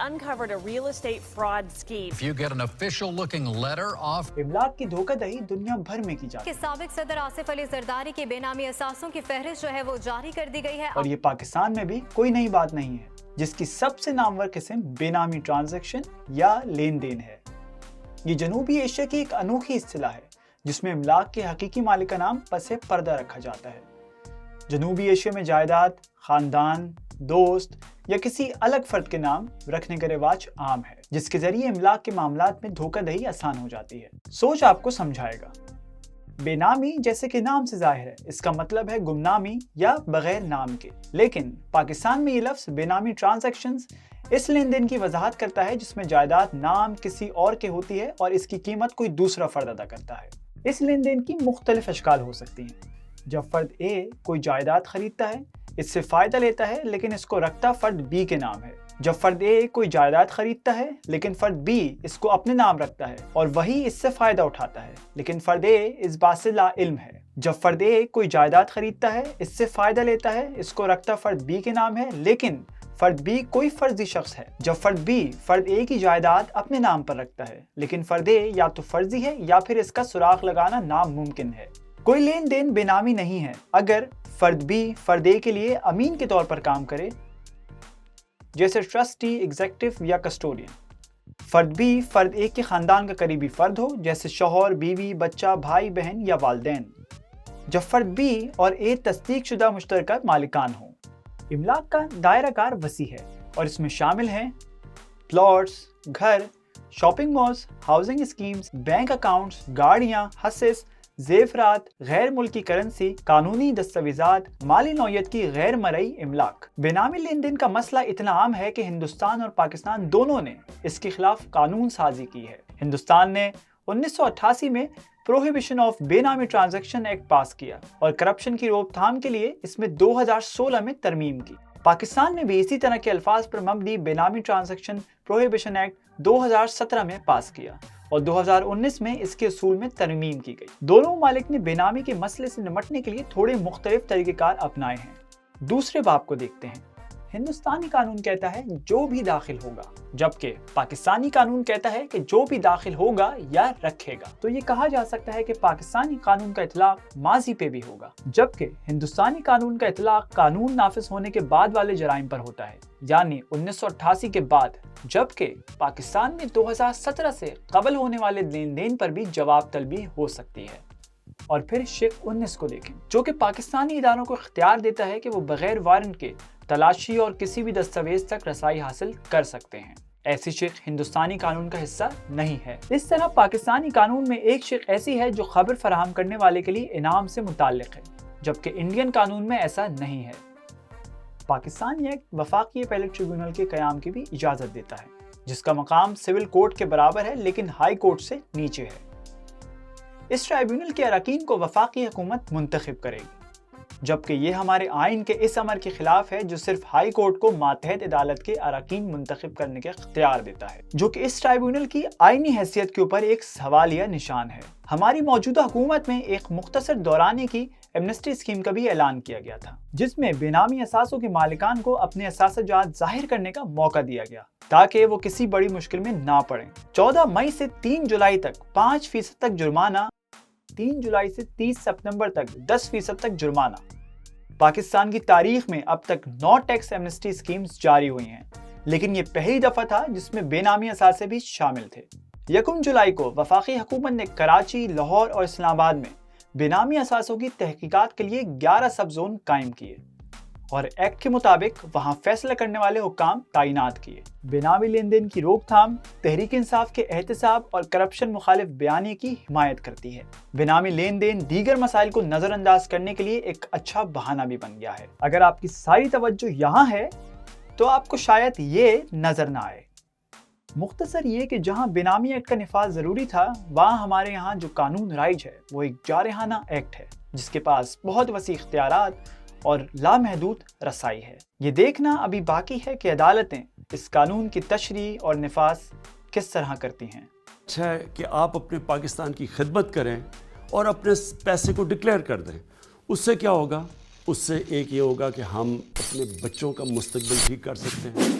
uncovered a real estate fraud scheme. If you get an official looking letter off املاک کی دھوکہ دہی دنیا بھر میں کی جاتی کہ سابق صدر آصف علی زرداری کی بےنامی اثاثوں کی فہرست جو ہے وہ جاری کر دی گئی ہے، اور یہ پاکستان میں بھی کوئی نئی بات نہیں ہے، جس کی سب سے نامور قسم بےنامی ٹرانزیکشن یا لین دین ہے۔ یہ جنوبی ایشیا کی ایک انوکھی اصطلاح ہے جس میں املاک کے حقیقی مالک کا نام پس پردہ رکھا جاتا ہے۔ جنوبی ایشیا میں جائیداد، خاندان، دوست یا کسی الگ فرد کے نام رکھنے کا رواج عام ہے، جس کے ذریعے املاک کے معاملات میں دھوکہ دہی آسان ہو جاتی ہے۔ سوچ آپ کو سمجھائے گا۔ بےنامی جیسے کہ نام سے ظاہر ہے، اس کا مطلب ہے گمنامی یا بغیر نام کے، لیکن پاکستان میں یہ لفظ بےنامی ٹرانزیکشنز اس لین دین کی وضاحت کرتا ہے جس میں جائیداد نام کسی اور کے ہوتی ہے اور اس کی قیمت کوئی دوسرا فرد ادا کرتا ہے۔ اس لین دین کی مختلف اشکال ہو سکتی ہیں۔ جب فرد اے کوئی جائیداد خریدتا ہے، اس سے فائدہ لیتا ہے لیکن اس کو رکھتا فرد بی کے نام ہے۔ جب فرد اے کوئی جائیداد خریدتا ہے لیکن فرد بی اس کو اپنے نام رکھتا ہے اور وہی اس سے فائدہ اٹھاتا ہے، لیکن فرد اے اس بات سے لا علم ہے۔ جب فرد اے کوئی جائیداد خریدتا ہے، اس سے فائدہ لیتا ہے، اس کو رکھتا فرد بی کے نام ہے، لیکن فرد بی کوئی فرضی شخص ہے۔ جب فرد بی فرد اے کی جائیداد اپنے نام پر رکھتا ہے، لیکن فرد اے یا تو فرضی ہے یا پھر اس کا سراغ لگانا ناممکن ہے۔ کوئی لین دین بےنامی نہیں ہے اگر فرد بی فرد اے کے لیے امین کے طور پر کام کرے، جیسے ٹرسٹی، ایگزیکٹو یا کسٹوڈین۔ فرد بی فرد اے کے خاندان کا قریبی فرد ہو، جیسے شوہر، بیوی، بچہ، بھائی، بہن یا والدین۔ جب فرد بی اور اے تصدیق شدہ مشترکہ مالکان ہوں۔ املاک کا دائرہ کار وسیع ہے اور اس میں شامل ہیں پلاٹس، گھر، shopping malls, housing schemes, bank accounts, گاڑیاں، حصص، زیورات، غیر ملکی کرنسی، قانونی دستاویزات، مالی نوعیت کی غیر مرئی املاک۔ بےنامی لین دین کا مسئلہ اتنا عام ہے کہ ہندوستان اور پاکستان دونوں نے اس کے خلاف قانون سازی کی ہے۔ ہندوستان نے 1988 میں پروہیبیشن آف بےنامی ٹرانزیکشن ایکٹ پاس کیا اور کرپشن کی روک تھام کے لیے اس میں 2016 میں ترمیم کی۔ پاکستان نے بھی اسی طرح کے الفاظ پر مبنی بےنامی ٹرانزیکشن پروہیبیشن ایکٹ 2017 میں پاس کیا اور 2019 میں اس کے اصول میں ترمیم کی گئی۔ دونوں ممالک نے بےنامی کے مسئلے سے نمٹنے کے لیے تھوڑے مختلف طریقہ کار اپنائے ہیں۔ دوسرے باب کو دیکھتے ہیں۔ ہندوستانی قانون کہتا ہے جو بھی داخل ہوگا، جبکہ پاکستانی قانون کہتا ہے کہ جو بھی داخل ہوگا یا رکھے گا۔ تو یہ کہا جا سکتا ہے کہ پاکستانی قانون کا اطلاق ماضی پہ بھی ہوگا، جبکہ ہندوستانی قانون کا اطلاق قانون نافذ ہونے کے بعد والے جرائم پر ہوتا ہے، یعنی 1988 کے بعد، جبکہ پاکستان میں 2017 سے قبل ہونے والے لین دین پر بھی جواب طلبی ہو سکتی ہے۔ اور پھر شق 19 کو دیکھیں، جو کہ پاکستانی اداروں کو اختیار دیتا ہے کہ وہ بغیر وارنٹ کے تلاشی اور کسی بھی دستاویز تک رسائی حاصل کر سکتے ہیں۔ ایسی شق ہندوستانی قانون کا حصہ نہیں ہے۔ اس طرح پاکستانی قانون میں ایک شق ایسی ہے جو خبر فراہم کرنے والے کے لیے انعام سے متعلق ہے، جبکہ انڈین قانون میں ایسا نہیں ہے۔ پاکستانی ایکٹ وفاقی اپیلیٹ ٹریبیونل کے قیام کی بھی اجازت دیتا ہے، جس کا مقام سول کورٹ کے برابر ہے لیکن ہائی کورٹ سے نیچے ہے۔ اس ٹرائیبیونل کے اراکین کو وفاقی حکومت منتخب کرے گی، جبکہ یہ ہمارے آئین کے اس امر کے خلاف ہے جو صرف ہائی کورٹ کو ماتحت عدالت کے اراکین منتخب کرنے کا اختیار دیتا ہے، جو کہ اس ٹرائیبیونل کی آئینی حیثیت کے اوپر ایک سوالیہ نشان ہے۔ ہماری موجودہ حکومت میں ایک مختصر دورانی کی ایمنسٹی اسکیم کا بھی اعلان کیا گیا تھا، جس میں بےنامی اثاثوں کے مالکان کو اپنے اثاثہ جات ظاہر کرنے کا موقع دیا گیا تاکہ وہ کسی بڑی مشکل میں نہ پڑیں۔ 14 مئی سے 3 جولائی تک 5% تک جرمانہ، 3 جولائی سے 30 ستمبر تک 10% تک جرمانہ۔ پاکستان کی تاریخ میں اب تک 9 ٹیکس ایمنسٹی اسکیمز جاری ہوئی ہیں، لیکن یہ پہلی دفعہ تھا جس میں بےنامی اثاثے بھی شامل تھے۔ 1 جولائی کو وفاقی حکومت نے کراچی، لاہور اور اسلام آباد میں بےنامی اثاثوں کی تحقیقات کے لیے 11 سب زون قائم کیے اور ایکٹ کے مطابق وہاں فیصلہ کرنے والے حکام تعینات کیے۔ بےنامی لین دین کی روک تھام تحریک انصاف کے احتساب اور کرپشن مخالف بیانیے کی حمایت کرتی ہے۔ بےنامی لین دین دیگر مسائل کو نظر انداز کرنے کے لیے ایک اچھا بہانہ بھی بن گیا ہے۔ اگر آپ کی ساری توجہ یہاں ہے تو آپ کو شاید یہ نظر نہ آئے۔ مختصر یہ کہ جہاں بےنامی ایکٹ کا نفاذ ضروری تھا، وہاں ہمارے یہاں جو قانون رائج ہے وہ ایک جارحانہ ایکٹ ہے جس کے پاس بہت وسیع اختیارات اور لامحدود رسائی ہے۔ یہ دیکھنا ابھی باقی ہے کہ عدالتیں اس قانون کی تشریح اور نفاذ کس طرح کرتی ہیں۔ اچھا ہے کہ آپ اپنے پاکستان کی خدمت کریں اور اپنے پیسے کو ڈکلیئر کر دیں۔ اس سے کیا ہوگا؟ اس سے ایک یہ ہوگا کہ ہم اپنے بچوں کا مستقبل ٹھیک کر سکتے ہیں۔